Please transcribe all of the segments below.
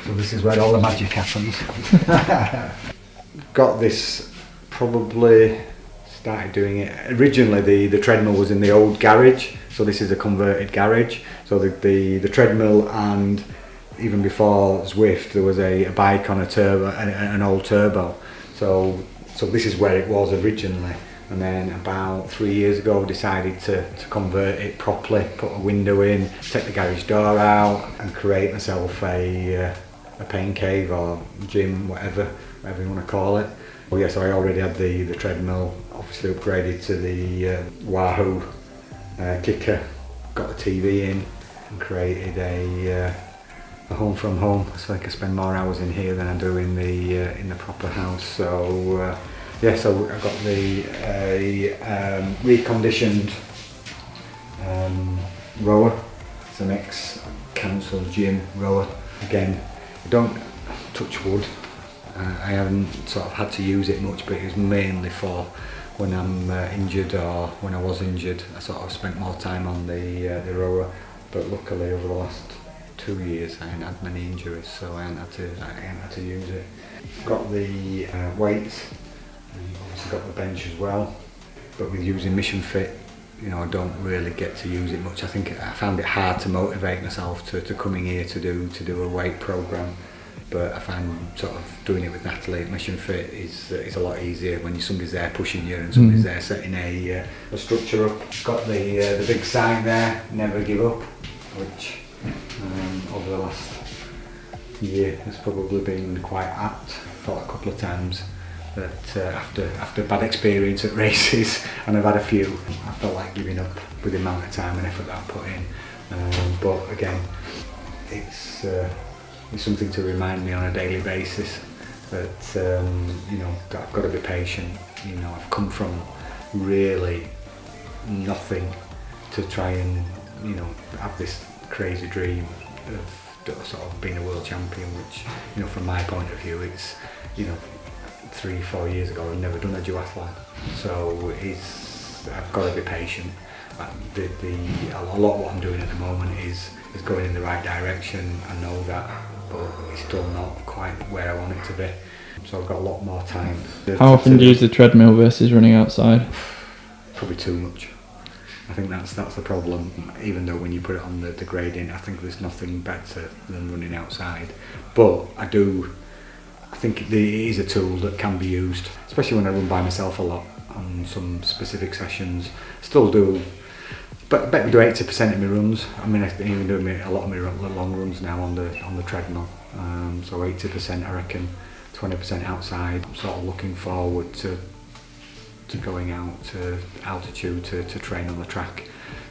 So this is where all the magic happens. Got this, probably started doing it. Originally the treadmill was in the old garage, so this is a converted garage. So the treadmill, and even before Zwift there was a bike on a turbo, an old turbo. So this is where it was originally. And then about 3 years ago decided to convert it properly, put a window in, take the garage door out and create myself a pain cave or gym, whatever you want to call it. Well, yeah, so I already had the treadmill, obviously upgraded to the Wahoo kicker, got the TV in and created a home from home, so I can spend more hours in here than I do in the proper house. So yeah, so I got the reconditioned rower. It's an ex-council gym rower. Again, I don't touch wood. I haven't sort of had to use it much, but it was mainly for when I'm injured or when I was injured. I sort of spent more time on the rower, but luckily over the last 2 years I haven't had many injuries, so I haven't had to use it. Got the weights. Obviously got the bench as well, but with using Mission Fit, you know, I don't really get to use it much. I think I found it hard to motivate myself to coming here to do a weight program, but I find sort of doing it with Natalie at Mission Fit is a lot easier when somebody's there pushing you and somebody's there setting a structure up. Got the big sign there, never give up, which over the last year has probably been quite apt. Thought a couple of times that after bad experience at races, and I've had a few, I felt like giving up with the amount of time and effort that I've put in. But again, it's something to remind me on a daily basis that you know, that I've got to be patient. You know, I've come from really nothing to try and, you know, have this crazy dream of sort of being a world champion, which, you know, from my point of view, it's, you know, 3-4 years ago I'd never done a duathlon, so I've got to be patient. A lot of what I'm doing at the moment is going in the right direction. I know that, but it's still not quite where I want it to be, so I've got a lot more time. How often do you use the treadmill versus running outside? Probably too much. I think that's the problem. Even though when you put it on the gradient, I think there's nothing better than running outside, but I think it is a tool that can be used, especially when I run by myself a lot on some specific sessions. Still do, but I bet we do 80% of my runs. I mean, I even do a lot of my long runs now on the treadmill. So 80%, I reckon, 20% outside. I'm sort of looking forward to going out to altitude to train on the track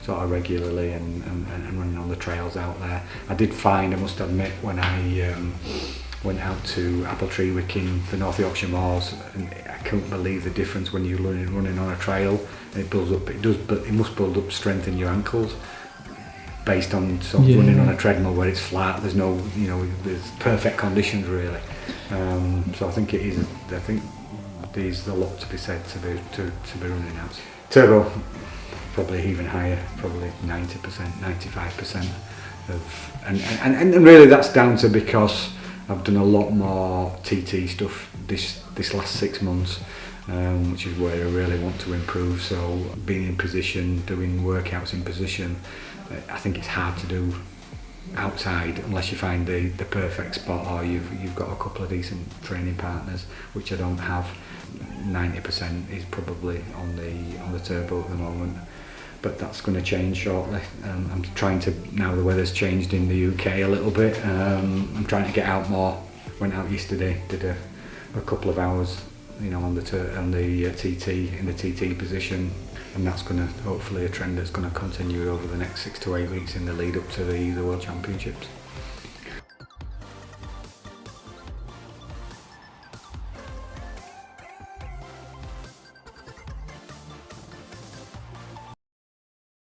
sort of regularly and running on the trails out there. I did find, I must admit, when I went out to Appletreewick in the North Yorkshire Moors, and I couldn't believe the difference when you're running on a trail. It must build up strength in your ankles based on sort of running on a treadmill where it's flat. There's no, you know, there's perfect conditions really. So I think it is. I think there's a lot to be said to be running out. Turbo, probably even higher, probably 90%, 95% of, and really that's down to because I've done a lot more TT stuff this last 6 months, which is where I really want to improve. So being in position, doing workouts in position, I think it's hard to do outside unless you find the perfect spot, or you've got a couple of decent training partners, which I don't have. 90% is probably on the turbo at the moment, but that's going to change shortly. I'm trying to, now the weather's changed in the UK a little bit, I'm trying to get out more. Went out yesterday, did a couple of hours, you know, on the TT, in the TT position, and that's going to, hopefully, a trend that's going to continue over the next 6 to 8 weeks in the lead up to the World Championships.